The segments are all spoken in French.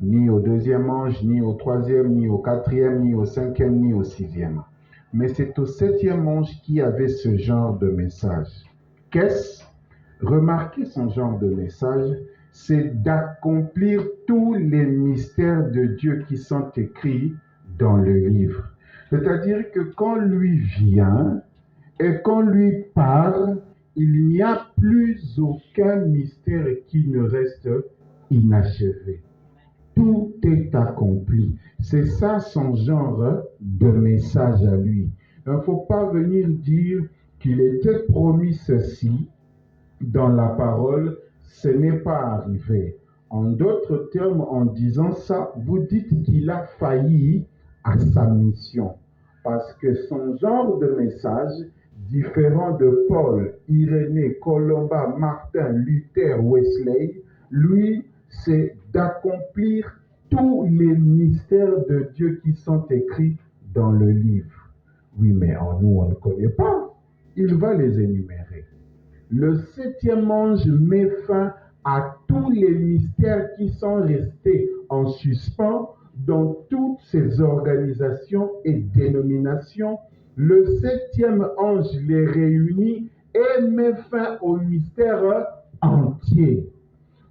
ni au deuxième ange, ni au troisième, ni au quatrième, ni au cinquième, ni au sixième. Mais c'est au septième ange qui avait ce genre de message. Qu'est-ce? Remarquez son genre de message, c'est d'accomplir tous les mystères de Dieu qui sont écrits dans le livre. C'est-à-dire que quand lui vient et qu'on lui parle, il n'y a plus aucun mystère qui ne reste inachevé. Tout est accompli. C'est ça son genre de message à lui. Il ne faut pas venir dire qu'il était promis ceci dans la parole, ce n'est pas arrivé. En d'autres termes, en disant ça, vous dites qu'il a failli à sa mission. Parce que son genre de message, différent de Paul, Irénée, Colomba, Martin, Luther, Wesley, lui, c'est d'accomplir tous les mystères de Dieu qui sont écrits dans le livre. Oui, mais en nous, on ne connaît pas. Il va les énumérer. Le septième ange met fin à tous les mystères qui sont restés en suspens dans toutes ces organisations et dénominations. Le septième ange les réunit et met fin au mystère entier.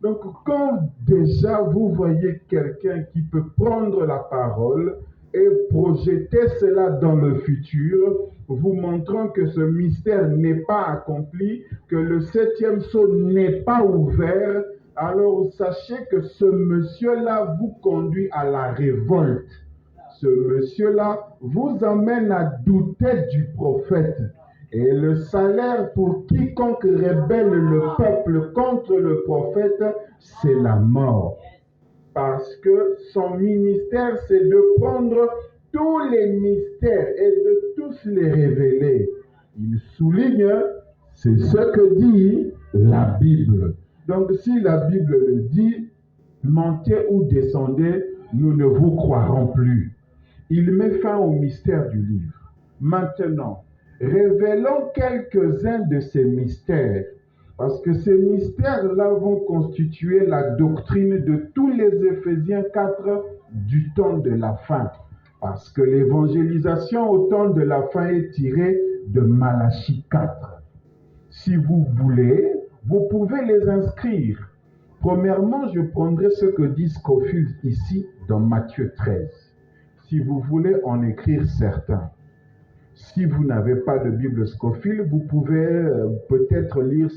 Donc, quand déjà vous voyez quelqu'un qui peut prendre la parole et projeter cela dans le futur, vous montrant que ce mystère n'est pas accompli, que le septième sceau n'est pas ouvert, alors sachez que ce monsieur-là vous conduit à la révolte. Ce monsieur-là vous amène à douter du prophète. Et le salaire pour quiconque rébelle le peuple contre le prophète, c'est la mort. Parce que son ministère, c'est de prendre tous les mystères et de tous les révéler. Il souligne, c'est ce que dit la Bible. Donc si la Bible le dit, montez ou descendez, nous ne vous croirons plus. Il met fin au mystère du livre. Maintenant, révélons quelques-uns de ces mystères, parce que ces mystères-là vont constituer la doctrine de tous les Éphésiens 4 du temps de la fin. Parce que l'évangélisation au temps de la fin est tirée de Malachie 4. Si vous voulez, vous pouvez les inscrire. Premièrement, je prendrai ce que dit Scofield ici dans Matthieu 13. Si vous voulez en écrire certains. Si vous n'avez pas de Bible Scofield, vous pouvez peut-être lire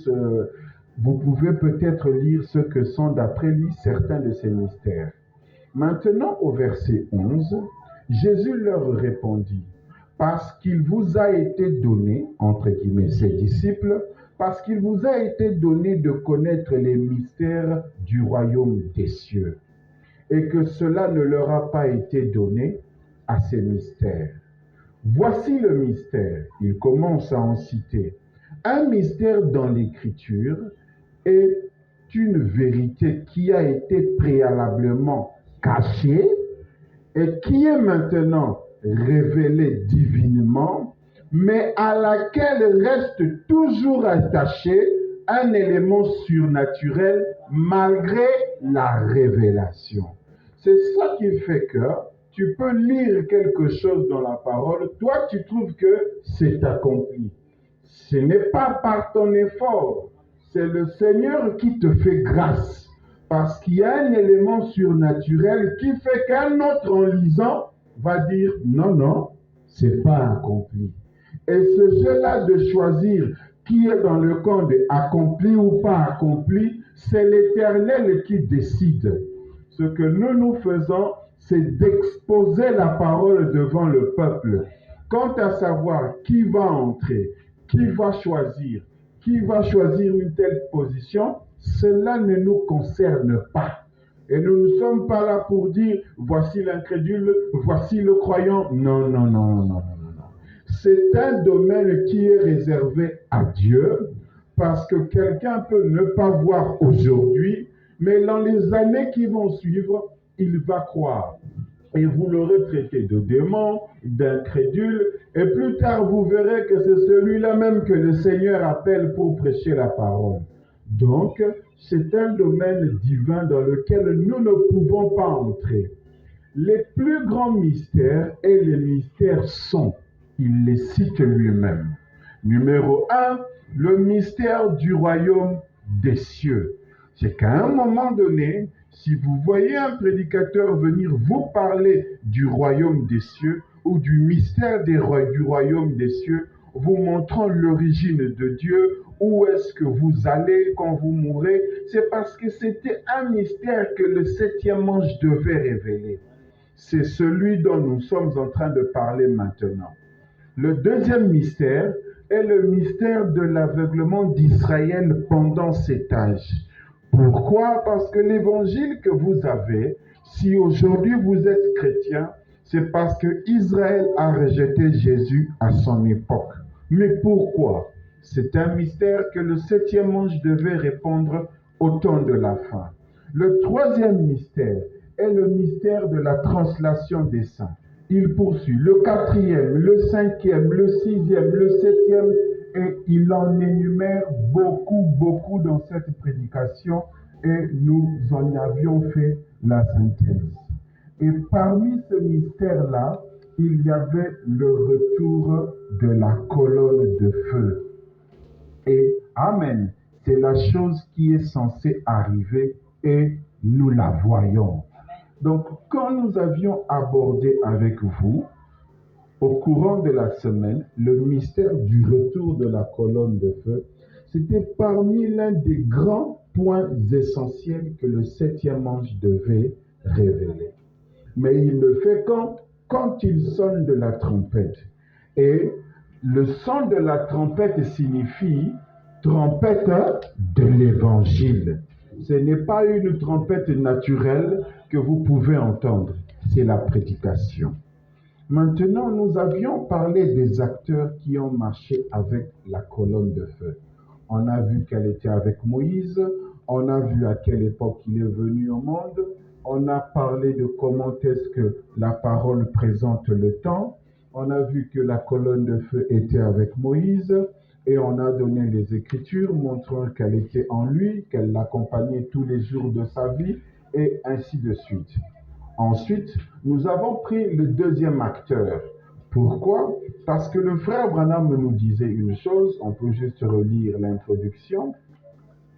ce que sont d'après lui certains de ces mystères. Maintenant, au verset 11, Jésus leur répondit, parce qu'il vous a été donné, entre guillemets ses disciples, parce qu'il vous a été donné de connaître les mystères du royaume des cieux, et que cela ne leur a pas été donné à ces mystères. Voici le mystère, il commence à en citer. Un mystère dans l'Écriture est une vérité qui a été préalablement cachée et qui est maintenant révélée divinement, mais à laquelle reste toujours attaché un élément surnaturel malgré la révélation. C'est ça qui fait que tu peux lire quelque chose dans la parole, toi tu trouves que c'est accompli. Ce n'est pas par ton effort, c'est le Seigneur qui te fait grâce. Parce qu'il y a un élément surnaturel qui fait qu'un autre en lisant va dire non, non, c'est pas accompli. Et ce jeu-là de choisir qui est dans le camp de accompli ou pas accompli, c'est l'Éternel qui décide. Ce que nous faisons, c'est d'exposer la parole devant le peuple. Quant à savoir qui va entrer, qui va choisir une telle position, cela ne nous concerne pas. Et nous ne sommes pas là pour dire, voici l'incrédule, voici le croyant. Non, non, non, non, non, non, non. C'est un domaine qui est réservé à Dieu, parce que quelqu'un peut ne pas voir aujourd'hui, mais dans les années qui vont suivre, il va croire. Et vous l'aurez traité de démon, d'incrédule, et plus tard vous verrez que c'est celui-là même que le Seigneur appelle pour prêcher la parole. Donc, c'est un domaine divin dans lequel nous ne pouvons pas entrer. Les plus grands mystères et les mystères sont, il les cite lui-même. Numéro 1, le mystère du royaume des cieux. C'est qu'à un moment donné, si vous voyez un prédicateur venir vous parler du royaume des cieux ou du mystère du royaume des cieux, vous montrant l'origine de Dieu, où est-ce que vous allez quand vous mourrez, c'est parce que c'était un mystère que le 7e ange devait révéler. C'est celui dont nous sommes en train de parler maintenant. Le deuxième mystère est le mystère de l'aveuglement d'Israël pendant cet âge. Pourquoi? Parce que l'évangile que vous avez, si aujourd'hui vous êtes chrétien, c'est parce que Israël a rejeté Jésus à son époque. Mais pourquoi? C'est un mystère que le 7e ange devait répondre au temps de la fin. Le troisième mystère est le mystère de la translation des saints. Il poursuit le 4e, le 5e, le 6e, le 7e, et il en énumère beaucoup dans cette prédication, et nous en avions fait la synthèse. Et parmi ce mystère-là, il y avait le retour de la colonne de feu. Et Amen, c'est la chose qui est censée arriver et nous la voyons. Donc, quand nous avions abordé avec vous, au courant de la semaine, le mystère du retour de la colonne de feu, c'était parmi l'un des grands points essentiels que le 7e ange devait révéler. Mais il le fait quand il sonne de la trompette. Et le son de la trompette signifie trompette de l'évangile. Ce n'est pas une trompette naturelle que vous pouvez entendre, c'est la prédication. Maintenant, nous avions parlé des acteurs qui ont marché avec la colonne de feu. On a vu qu'elle était avec Moïse, on a vu à quelle époque il est venu au monde, on a parlé de comment est-ce que la parole présente le temps, on a vu que la colonne de feu était avec Moïse, et on a donné les Écritures montrant qu'elle était en lui, qu'elle l'accompagnait tous les jours de sa vie, et ainsi de suite. Ensuite, nous avons pris le deuxième acteur. Pourquoi? Parce que le frère Branham nous disait une chose, on peut juste relire l'introduction,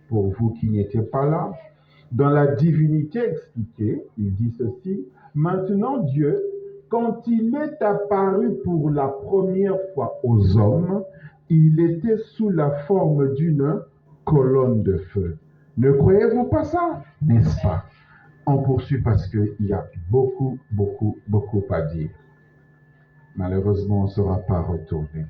pour vous qui n'étiez pas là. Dans la divinité expliquée, il dit ceci, « Maintenant Dieu, quand il est apparu pour la première fois aux hommes, il était sous la forme d'une colonne de feu. » Ne croyez-vous pas ça? N'est-ce pas? On poursuit parce qu'il y a beaucoup à dire. Malheureusement, on ne sera pas retourné.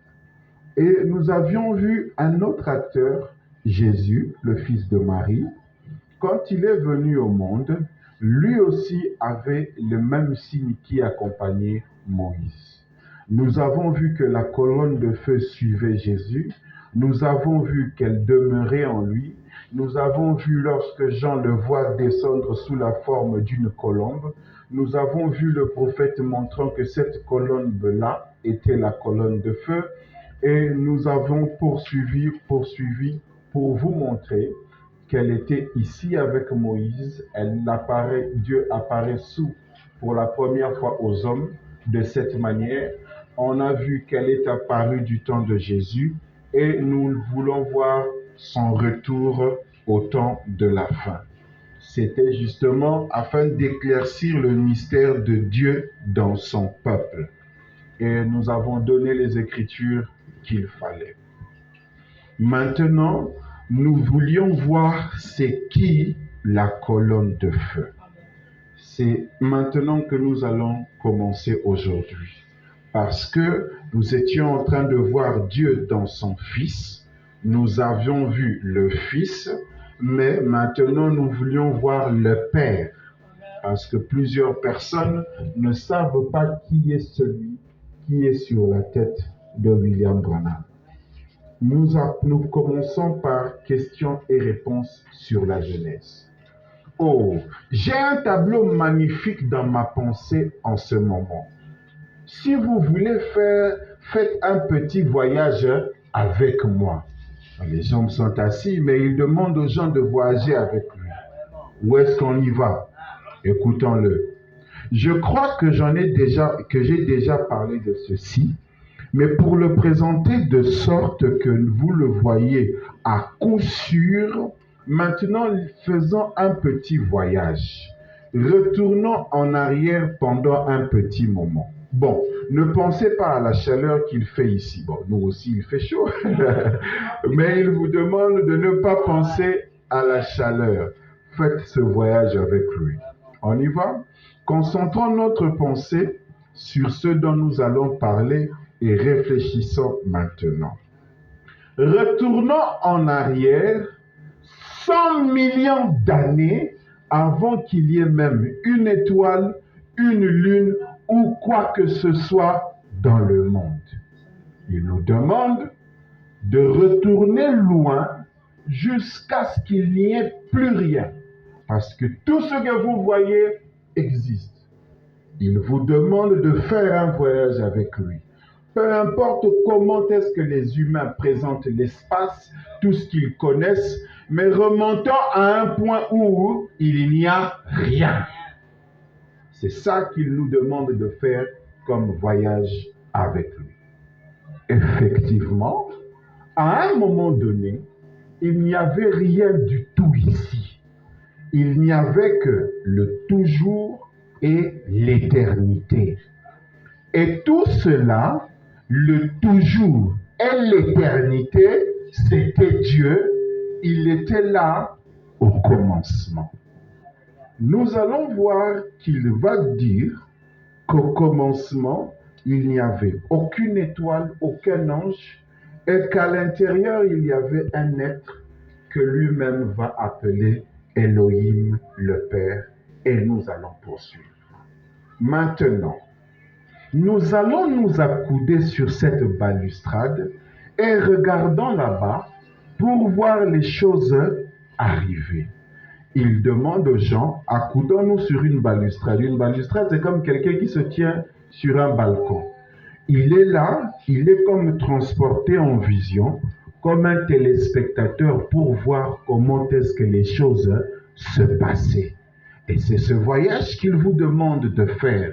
Et nous avions vu un autre acteur, Jésus, le fils de Marie. Quand il est venu au monde, lui aussi avait le même signe qui accompagnait Moïse. Nous avons vu que la colonne de feu suivait Jésus. Nous avons vu qu'elle demeurait en lui. Nous avons vu lorsque Jean le voit descendre sous la forme d'une colombe. Nous avons vu le prophète montrant que cette colombe-là était la colonne de feu. Et nous avons poursuivi pour vous montrer qu'elle était ici avec Moïse. Dieu apparaît pour la première fois aux hommes de cette manière. On a vu qu'elle est apparue du temps de Jésus et nous voulons voir son retour au temps de la fin. C'était justement afin d'éclaircir le mystère de Dieu dans son peuple. Et nous avons donné les Écritures qu'il fallait. Maintenant, nous voulions voir c'est qui la colonne de feu. C'est maintenant que nous allons commencer aujourd'hui. Parce que nous étions en train de voir Dieu dans son Fils. Nous avions vu le Fils, mais maintenant nous voulions voir le Père. Parce que plusieurs personnes ne savent pas qui est celui qui est sur la tête de William Branham. Nous commençons par questions et réponses sur la Genèse. Oh, j'ai un tableau magnifique dans ma pensée en ce moment. Si vous voulez faites un petit voyage avec moi. Les gens sont assis, mais il demande aux gens de voyager avec lui. Où est-ce qu'on y va? Écoutons-le. Je crois que j'ai déjà parlé de ceci, mais pour le présenter de sorte que vous le voyez à coup sûr, maintenant faisons un petit voyage. Retournons en arrière pendant un petit moment. Bon, ne pensez pas à la chaleur qu'il fait ici. Bon, nous aussi il fait chaud, mais il vous demande de ne pas penser à la chaleur. Faites ce voyage avec lui. On y va? Concentrons notre pensée sur ce dont nous allons parler et réfléchissons maintenant. Retournons en arrière 100 millions d'années avant qu'il y ait même une étoile, une lune ou quoi que ce soit dans le monde. Il nous demande de retourner loin jusqu'à ce qu'il n'y ait plus rien. Parce que tout ce que vous voyez existe. Il vous demande de faire un voyage avec lui. Peu importe comment est-ce que les humains présentent l'espace, tout ce qu'ils connaissent, mais remontant à un point où il n'y a rien. C'est ça qu'il nous demande de faire comme voyage avec lui. Effectivement, à un moment donné, il n'y avait rien du tout ici. Il n'y avait que le toujours et l'éternité. Et tout cela, le toujours et l'éternité, c'était Dieu. Il était là au commencement. Nous allons voir qu'il va dire qu'au commencement, il n'y avait aucune étoile, aucun ange, et qu'à l'intérieur, il y avait un être que lui-même va appeler Elohim le Père, et nous allons poursuivre. Maintenant, nous allons nous accouder sur cette balustrade et regardons là-bas pour voir les choses arriver. Il demande aux gens, accoudons-nous sur une balustrade. Une balustrade, c'est comme quelqu'un qui se tient sur un balcon. Il est là, il est comme transporté en vision, comme un téléspectateur pour voir comment est-ce que les choses se passaient. Et c'est ce voyage qu'il vous demande de faire.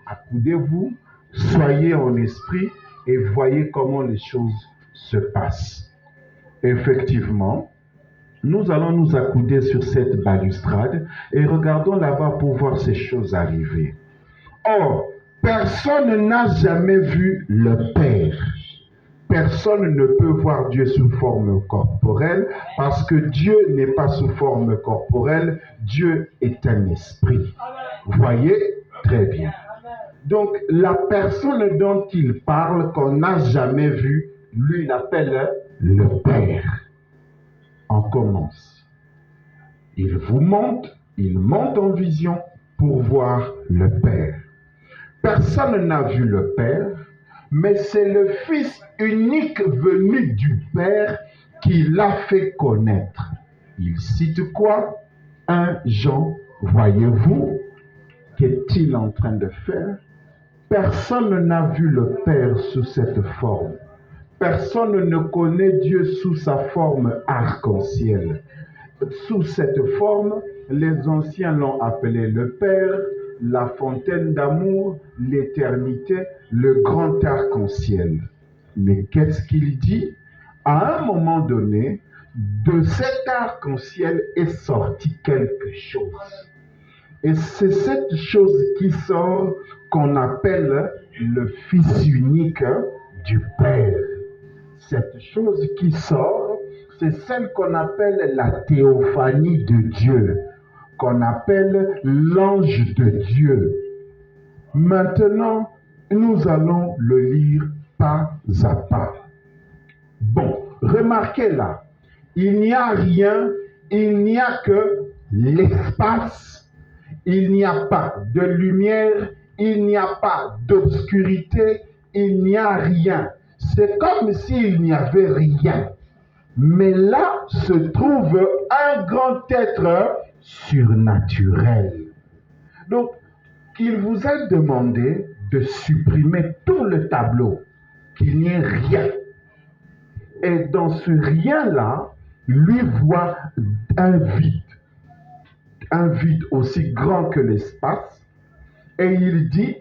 Accoudez-vous, soyez en esprit et voyez comment les choses se passent. Effectivement, nous allons nous accouder sur cette balustrade et regardons là-bas pour voir ces choses arriver. Or, personne n'a jamais vu le Père. Personne ne peut voir Dieu sous forme corporelle parce que Dieu n'est pas sous forme corporelle. Dieu est un esprit. Vous voyez? Très bien. Donc, la personne dont il parle, qu'on n'a jamais vue, lui, il appelle le Père. On commence. Il monte en vision pour voir le Père. Personne n'a vu le Père, mais c'est le Fils unique venu du Père qui l'a fait connaître. Il cite quoi? 1 Jean, voyez-vous, qu'est-il en train de faire? Personne n'a vu le Père sous cette forme. Personne ne connaît Dieu sous sa forme arc-en-ciel. Sous cette forme, les anciens l'ont appelé le Père, la fontaine d'amour, l'éternité, le grand arc-en-ciel. Mais qu'est-ce qu'il dit? À un moment donné, de cet arc-en-ciel est sorti quelque chose. Et c'est cette chose qui sort qu'on appelle le Fils unique du Père. Cette chose qui sort, c'est celle qu'on appelle la théophanie de Dieu, qu'on appelle l'ange de Dieu. Maintenant, nous allons le lire pas à pas. Bon, remarquez là, il n'y a rien, il n'y a que l'espace, il n'y a pas de lumière, il n'y a pas d'obscurité, il n'y a rien. C'est comme s'il n'y avait rien. Mais là se trouve un grand être surnaturel. Donc, il vous a demandé de supprimer tout le tableau, qu'il n'y ait rien. Et dans ce rien-là, lui voit un vide aussi grand que l'espace. Et il dit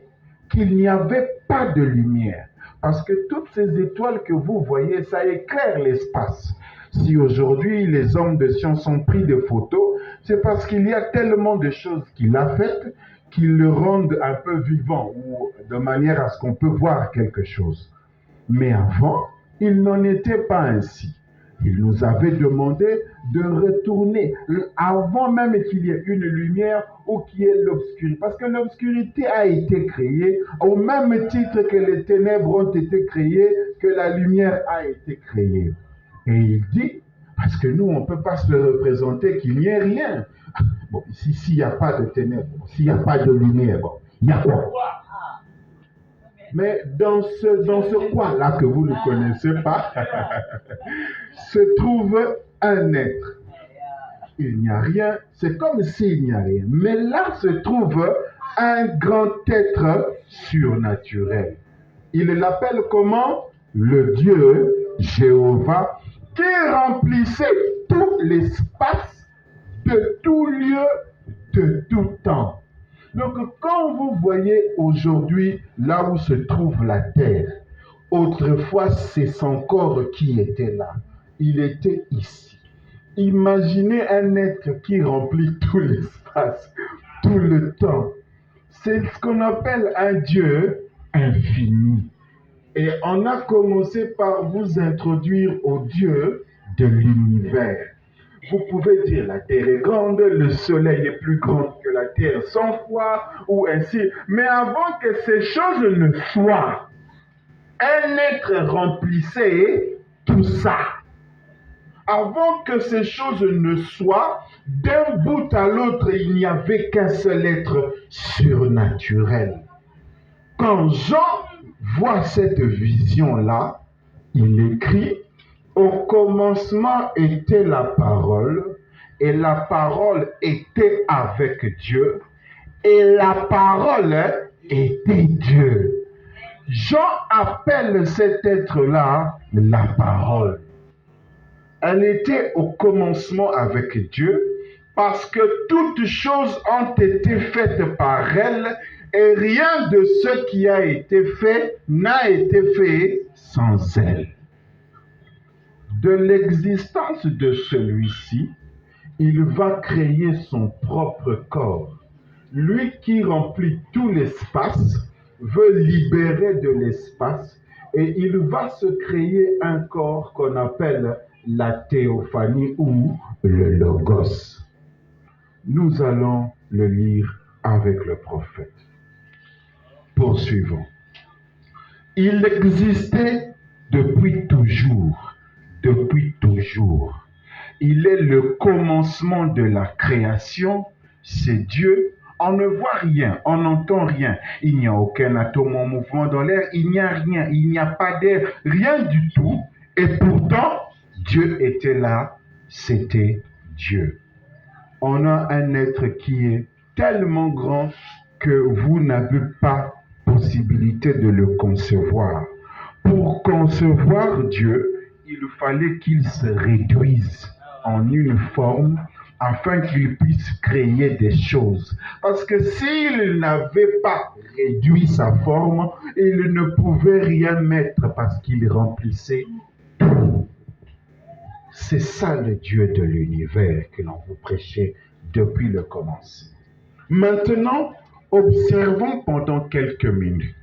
qu'il n'y avait pas de lumière. Parce que toutes ces étoiles que vous voyez, ça éclaire l'espace. Si aujourd'hui les hommes de science ont pris des photos, c'est parce qu'il y a tellement de choses qu'il a faites qui le rendent un peu vivant, ou de manière à ce qu'on peut voir quelque chose. Mais avant, il n'en était pas ainsi. Il nous avait demandé de retourner avant même qu'il y ait une lumière ou qu'il y ait l'obscurité. Parce que l'obscurité a été créée au même titre que les ténèbres ont été créées, que la lumière a été créée. Et il dit, parce que nous, on ne peut pas se représenter qu'il n'y ait rien. Bon, s'il n'y a pas de ténèbres, s'il n'y a pas de lumière, bon, il y a quoi? Mais dans ce coin-là que vous ne connaissez pas, se trouve un être. Il n'y a rien, c'est comme s'il n'y a rien. Mais là se trouve un grand être surnaturel. Il l'appelle comment? Le Dieu Jéhovah, qui remplissait tout l'espace de tout lieu, de tout temps. Donc, quand vous voyez aujourd'hui là où se trouve la terre, autrefois c'est son corps qui était là. Il était ici. Imaginez un être qui remplit tout l'espace, tout le temps. C'est ce qu'on appelle un Dieu infini. Et on a commencé par vous introduire au Dieu de l'univers. Vous pouvez dire la Terre est grande, le Soleil est plus grand que la Terre 100 fois, ou ainsi. Mais avant que ces choses ne soient, un être remplissait tout ça. Avant que ces choses ne soient, d'un bout à l'autre, il n'y avait qu'un seul être surnaturel. Quand Jean voit cette vision-là, il écrit: au commencement était la parole, et la parole était avec Dieu, et la parole était Dieu. Jean appelle cet être-là la parole. Elle était au commencement avec Dieu, parce que toutes choses ont été faites par elle, et rien de ce qui a été fait n'a été fait sans elle. De l'existence de celui-ci, il va créer son propre corps. Lui qui remplit tout l'espace veut libérer de l'espace et il va se créer un corps qu'on appelle la théophanie ou le logos. Nous allons le lire avec le prophète. Poursuivons. Il existait depuis toujours. Depuis toujours. Il est le commencement de la création, c'est Dieu. On ne voit rien, on n'entend rien. Il n'y a aucun atome en mouvement dans l'air, il n'y a rien, il n'y a pas d'air, rien du tout. Et pourtant, Dieu était là, c'était Dieu. On a un être qui est tellement grand que vous n'avez pas possibilité de le concevoir. Pour concevoir Dieu, il fallait qu'il se réduise en une forme afin qu'il puisse créer des choses. Parce que s'il n'avait pas réduit sa forme, il ne pouvait rien mettre parce qu'il remplissait tout. C'est ça le Dieu de l'univers que l'on vous prêchait depuis le commencement. Maintenant, observons pendant quelques minutes.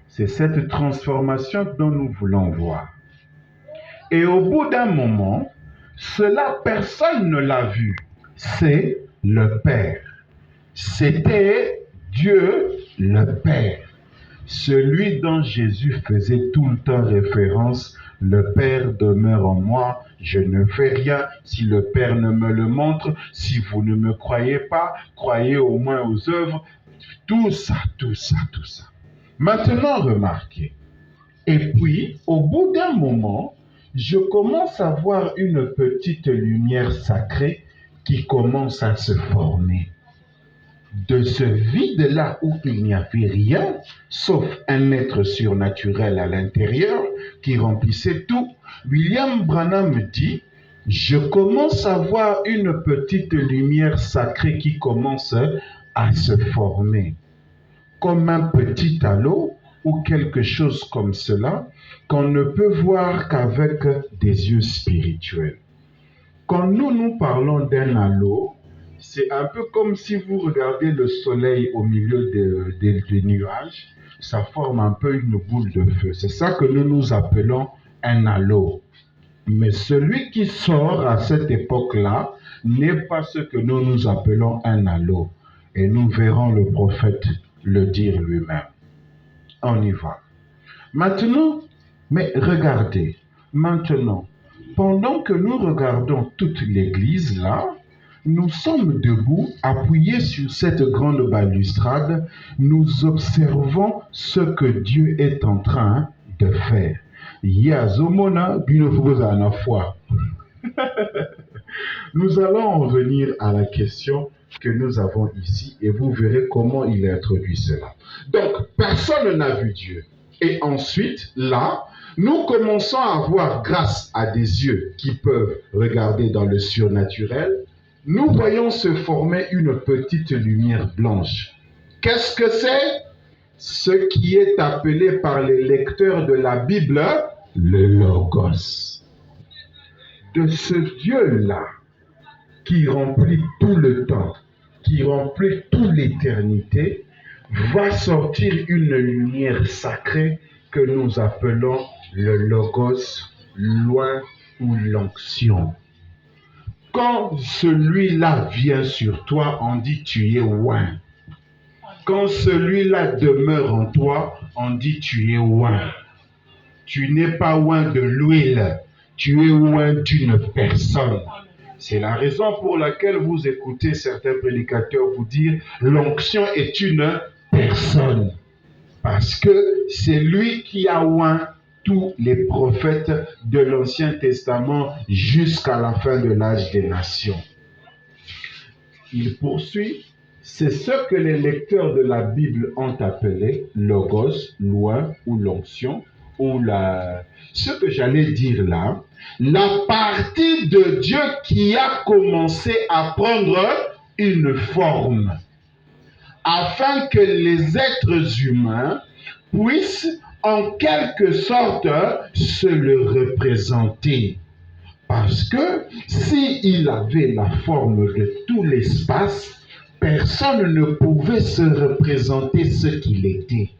C'est cette transformation dont nous voulons voir. Et au bout d'un moment, cela personne ne l'a vu. C'est le Père. C'était Dieu le Père. Celui dont Jésus faisait tout le temps référence. Le Père demeure en moi, je ne fais rien si le Père ne me le montre. Si vous ne me croyez pas, croyez au moins aux œuvres. Tout ça. Maintenant, remarquez. Et puis, au bout d'un moment, je commence à voir une petite lumière sacrée qui commence à se former. de ce vide-là où il n'y avait rien, sauf un être surnaturel à l'intérieur qui remplissait tout, William Branham dit, je commence à voir une petite lumière sacrée qui commence à se former, comme un petit halo ou quelque chose comme cela, qu'on ne peut voir qu'avec des yeux spirituels. Quand nous parlons d'un halo, c'est un peu comme si vous regardez le soleil au milieu des nuages, ça forme un peu une boule de feu. C'est ça que nous appelons un halo. Mais celui qui sort à cette époque-là n'est pas ce que nous appelons un halo. Et nous verrons le prophète le dire lui-même. On y va. Maintenant, mais regardez, maintenant, pendant que nous regardons toute l'église là, nous sommes debout, appuyés sur cette grande balustrade, nous observons ce que Dieu est en train de faire. Yazomona Binofugoza na foi. Nous allons en venir à la question que nous avons ici et vous verrez comment il introduit cela. Donc, personne n'a vu Dieu. Et ensuite, là, nous commençons à voir, grâce à des yeux qui peuvent regarder dans le surnaturel, nous voyons se former une petite lumière blanche. Qu'est-ce que c'est? Ce qui est appelé par les lecteurs de la Bible le Logos. De ce Dieu-là, qui remplit tout le temps, qui remplit toute l'éternité, va sortir une lumière sacrée que nous appelons le Logos, loin ou l'onction. Quand celui-là vient sur toi, on dit tu es loin. Quand celui-là demeure en toi, on dit tu es loin. Tu n'es pas loin de l'huile, tu es loin d'une personne. C'est la raison pour laquelle vous écoutez certains prédicateurs vous dire l'onction est une personne. Parce que c'est lui qui a oint tous les prophètes de l'Ancien Testament jusqu'à la fin de l'âge des nations. Il poursuit, c'est ce que les lecteurs de la Bible ont appelé logos, loi ou l'onction, ou ce que j'allais dire là, la partie de Dieu qui a commencé à prendre une forme, afin que les êtres humains puissent en quelque sorte se le représenter. Parce que s'il avait la forme de tout l'espace, personne ne pouvait se représenter ce qu'il était.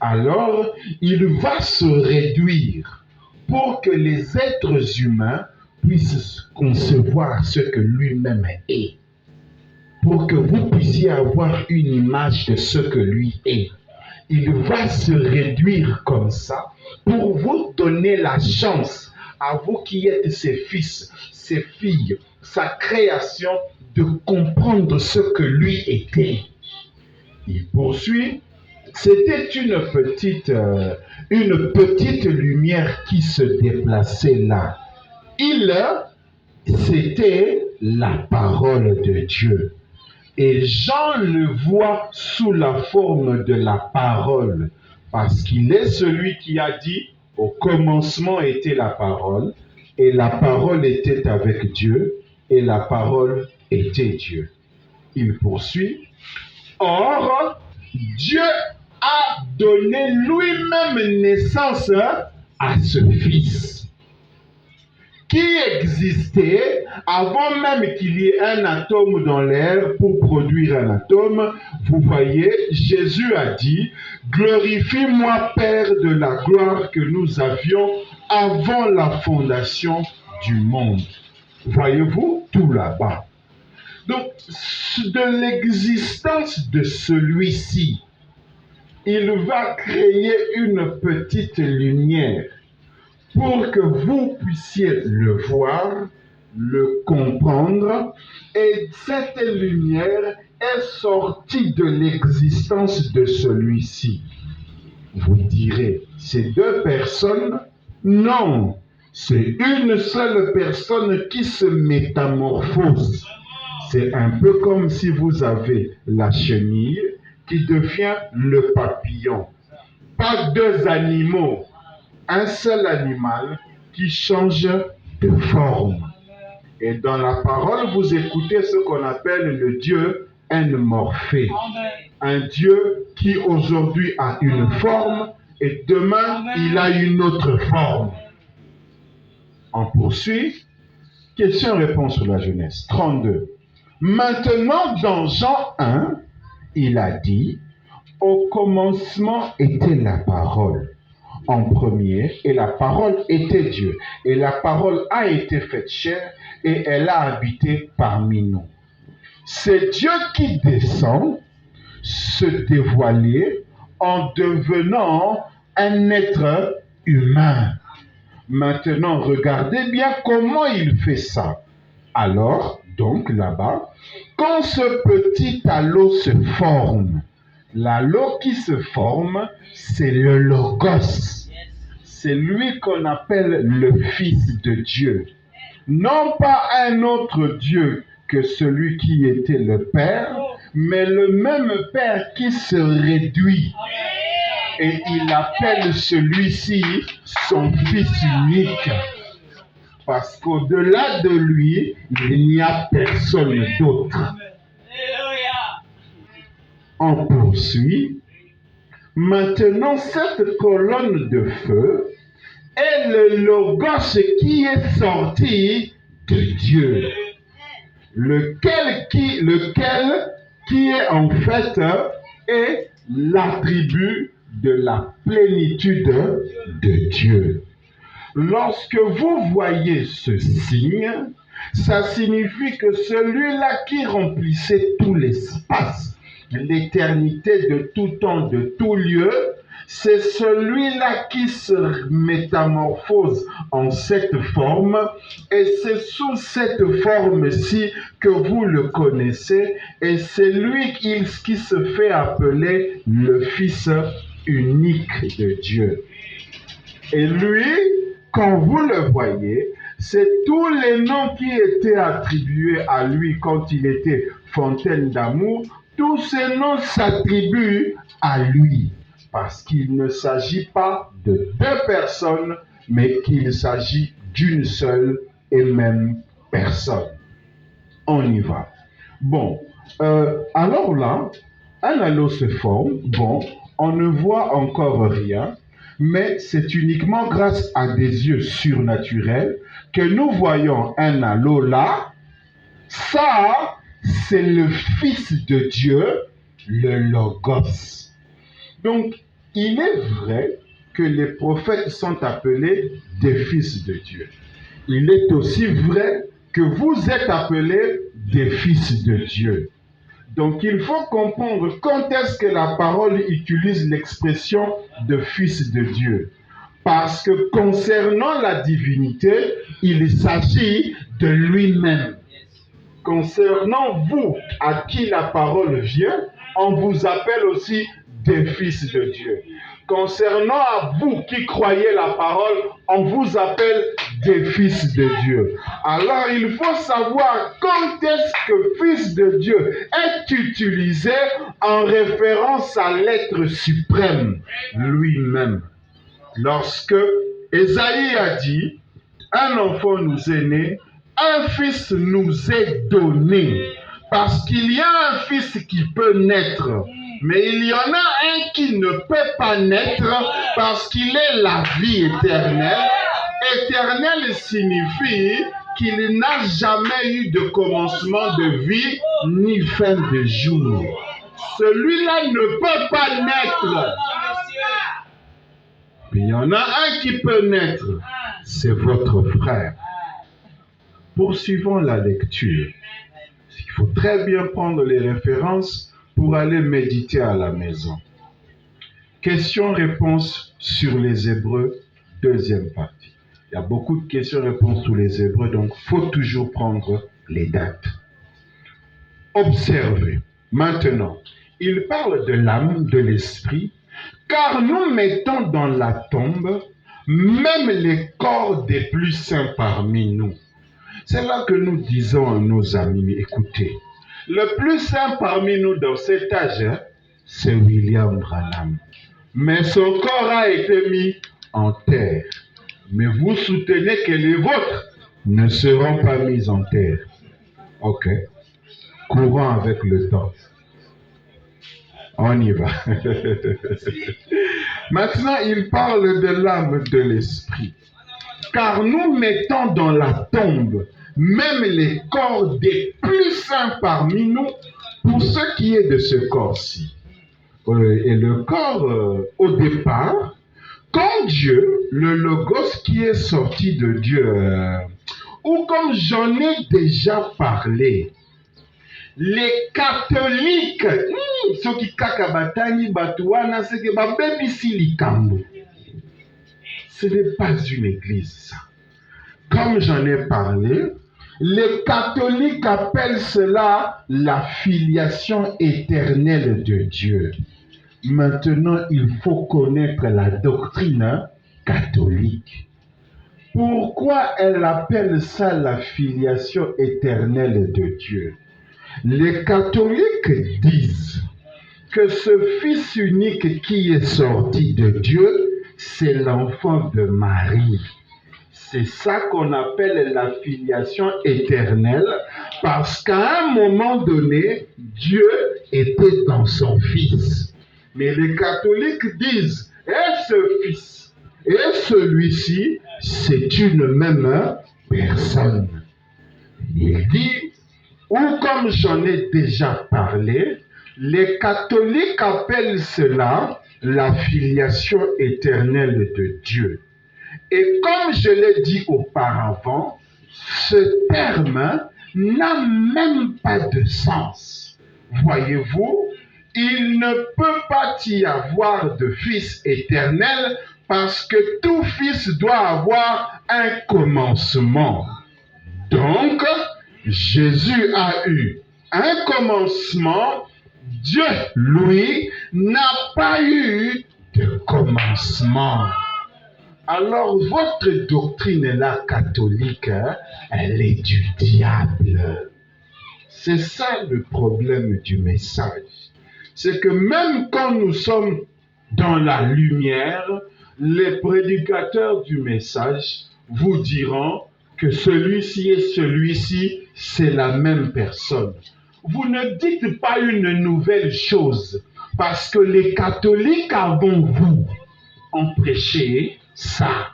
Alors, il va se réduire pour que les êtres humains puissent concevoir ce que lui-même est. Pour que vous puissiez avoir une image de ce que lui est. Il va se réduire comme ça pour vous donner la chance, à vous qui êtes ses fils, ses filles, sa création, de comprendre ce que lui était. Il poursuit. C'était une petite lumière qui se déplaçait là. C'était la parole de Dieu. Et Jean le voit sous la forme de la parole, parce qu'il est celui qui a dit, au commencement était la parole, et la parole était avec Dieu, et la parole était Dieu. Il poursuit. Or, Dieu a donné lui-même naissance à ce Fils qui existait avant même qu'il y ait un atome dans l'air pour produire un atome. Vous voyez, Jésus a dit, « Glorifie-moi, Père, de la gloire que nous avions avant la fondation du monde. » Voyez-vous, tout là-bas. Donc, de l'existence de celui-ci, il va créer une petite lumière pour que vous puissiez le voir, le comprendre, et cette lumière est sortie de l'existence de celui-ci. Vous direz, c'est deux personnes? Non, c'est une seule personne qui se métamorphose. C'est un peu comme si vous avez la chenille qui devient le papillon. Pas deux animaux, un seul animal qui change de forme. Et dans la parole, vous écoutez ce qu'on appelle le Dieu Morphée. Un Dieu qui aujourd'hui a une forme et demain il a une autre forme. On poursuit. Question-réponse sur la jeunesse. 32. Maintenant, dans Jean 1, il a dit, au commencement était la parole. En premier, et la parole était Dieu. Et la parole a été faite chair et elle a habité parmi nous. C'est Dieu qui descend se dévoiler en devenant un être humain. Maintenant, regardez bien comment il fait ça. Alors, donc là-bas, quand ce petit halo se forme, l'halo qui se forme, c'est le Logos. C'est lui qu'on appelle le Fils de Dieu. Non pas un autre Dieu que celui qui était le Père, mais le même Père qui se réduit. Et il appelle celui-ci son Fils unique. Parce qu'au-delà de lui, il n'y a personne d'autre. On poursuit. Maintenant, cette colonne de feu est le Logos qui est sorti de Dieu. Lequel qui est en fait est l'attribut de la plénitude de Dieu. Lorsque vous voyez ce signe, ça signifie que celui-là qui remplissait tout l'espace, l'éternité de tout temps, de tout lieu, c'est celui-là qui se métamorphose en cette forme, et c'est sous cette forme-ci que vous le connaissez, et c'est lui qui se fait appeler le Fils unique de Dieu. Et lui, quand vous le voyez, c'est tous les noms qui étaient attribués à lui quand il était fontaine d'amour, tous ces noms s'attribuent à lui. Parce qu'il ne s'agit pas de deux personnes, mais qu'il s'agit d'une seule et même personne. On y va. Bon, alors là, un halo se forme. Bon, on ne voit encore rien, mais c'est uniquement grâce à des yeux surnaturels que nous voyons un halo là. Ça, c'est le Fils de Dieu, le Logos. Donc, il est vrai que les prophètes sont appelés des fils de Dieu. Il est aussi vrai que vous êtes appelés des fils de Dieu. Donc, il faut comprendre quand est-ce que la parole utilise l'expression de fils de Dieu. Parce que concernant la divinité, il s'agit de lui-même. Concernant vous, à qui la parole vient, on vous appelle aussi des fils de Dieu. Concernant à vous qui croyez la parole, on vous appelle des fils de Dieu. Alors il faut savoir quand est-ce que fils de Dieu est utilisé en référence à l'être suprême lui-même. Lorsque Ésaïe a dit, un enfant nous est né, un fils nous est donné. Parce qu'il y a un fils qui peut naître, mais il y en a un qui ne peut pas naître parce qu'il est la vie éternelle. Éternel signifie qu'il n'a jamais eu de commencement de vie ni fin de jour. Celui-là ne peut pas naître. Mais il y en a un qui peut naître, c'est votre frère. Poursuivons la lecture. Il faut très bien prendre les références pour aller méditer à la maison. Questions-réponses sur les Hébreux, deuxième partie. Il y a beaucoup de questions-réponses sur les Hébreux, donc il faut toujours prendre les dates. Observez. Maintenant, il parle de l'âme, de l'esprit, car nous mettons dans la tombe même les corps des plus saints parmi nous. C'est là que nous disons à nos amis, écoutez, le plus saint parmi nous dans cet âge, c'est William Branham. Mais son corps a été mis en terre. Mais vous soutenez que les vôtres ne seront pas mis en terre. Ok. Courons avec le temps. On y va. Maintenant, il parle de l'âme de l'esprit. Car nous mettons dans la tombe même les corps des plus saints parmi nous pour ce qui est de ce corps-ci. Et le corps, au départ, quand Dieu, le Logos qui est sorti de Dieu, ou comme j'en ai déjà parlé, les catholiques, ceux qui kakabatani batouana, c'est que babebisi likambo. Ce n'est pas une église, ça. Comme j'en ai parlé, les catholiques appellent cela la filiation éternelle de Dieu. Maintenant, il faut connaître la doctrine catholique. Pourquoi elle appelle ça la filiation éternelle de Dieu? Les catholiques disent que ce Fils unique qui est sorti de Dieu, c'est l'enfant de Marie. C'est ça qu'on appelle la filiation éternelle, parce qu'à un moment donné, Dieu était dans son Fils. Mais les catholiques disent, et ce Fils, et celui-ci, c'est une même personne. Il dit, ou comme j'en ai déjà parlé, les catholiques appellent cela la filiation éternelle de Dieu. Et comme je l'ai dit auparavant, ce terme n'a même pas de sens. Voyez-vous, il ne peut pas y avoir de Fils éternel parce que tout Fils doit avoir un commencement. Donc, Jésus a eu un commencement, Dieu, lui, n'a pas eu de commencement. Alors, votre doctrine, la catholique, elle est du diable. C'est ça le problème du message. C'est que même quand nous sommes dans la lumière, les prédicateurs du message vous diront que celui-ci et celui-ci, c'est la même personne. Vous ne dites pas une nouvelle chose, parce que les catholiques avant vous ont prêché ça.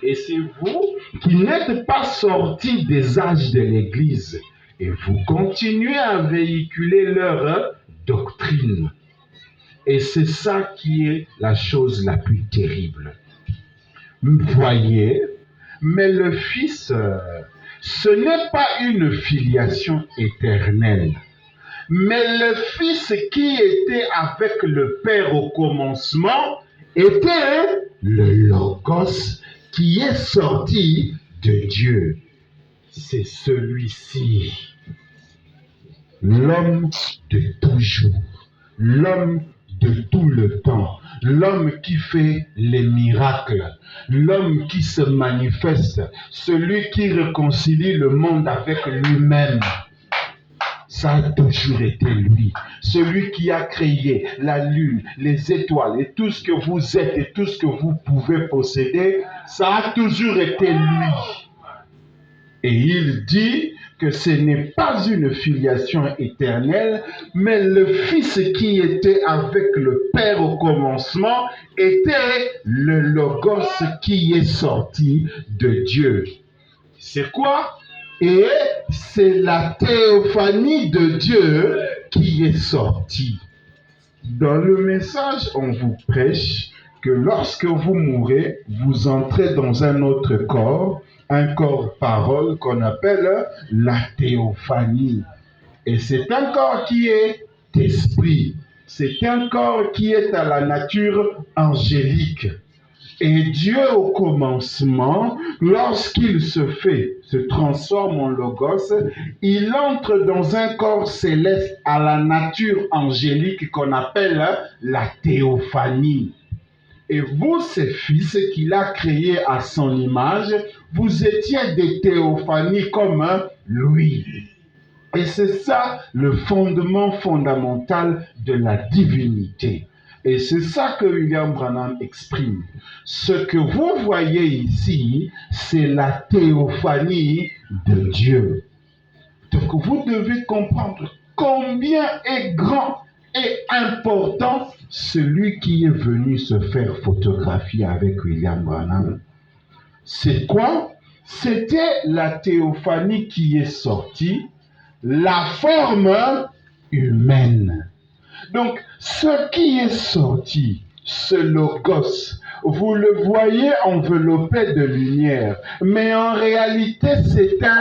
Et c'est vous qui n'êtes pas sortis des âges de l'Église et vous continuez à véhiculer leur doctrine. Et c'est ça qui est la chose la plus terrible. Voyez, mais le Fils, ce n'est pas une filiation éternelle. Mais le Fils qui était avec le Père au commencement était le Logos qui est sorti de Dieu. C'est celui-ci, l'homme de toujours, l'homme de tout le temps, l'homme qui fait les miracles, l'homme qui se manifeste, celui qui réconcilie le monde avec lui-même. Ça a toujours été lui, celui qui a créé la lune, les étoiles et tout ce que vous êtes et tout ce que vous pouvez posséder, ça a toujours été lui. Et il dit que ce n'est pas une filiation éternelle, mais le Fils qui était avec le Père au commencement était le Logos qui est sorti de Dieu. C'est quoi? Et c'est la théophanie de Dieu qui est sortie. Dans le message, on vous prêche que lorsque vous mourrez, vous entrez dans un autre corps, un corps parole qu'on appelle la théophanie. Et c'est un corps qui est esprit. C'est un corps qui est à la nature angélique. Et Dieu au commencement, lorsqu'il se transforme en Logos, il entre dans un corps céleste à la nature angélique qu'on appelle la théophanie. Et vous, ses fils qu'il a créés à son image, vous étiez des théophanies comme lui. Et c'est ça le fondement fondamental de la divinité. Et c'est ça que William Branham exprime. Ce que vous voyez ici, c'est la théophanie de Dieu. Donc vous devez comprendre combien est grand et important celui qui est venu se faire photographier avec William Branham. C'est quoi? C'était la théophanie qui est sortie, la forme humaine. Donc, ce qui est sorti, ce logos, vous le voyez enveloppé de lumière, mais en réalité, c'est un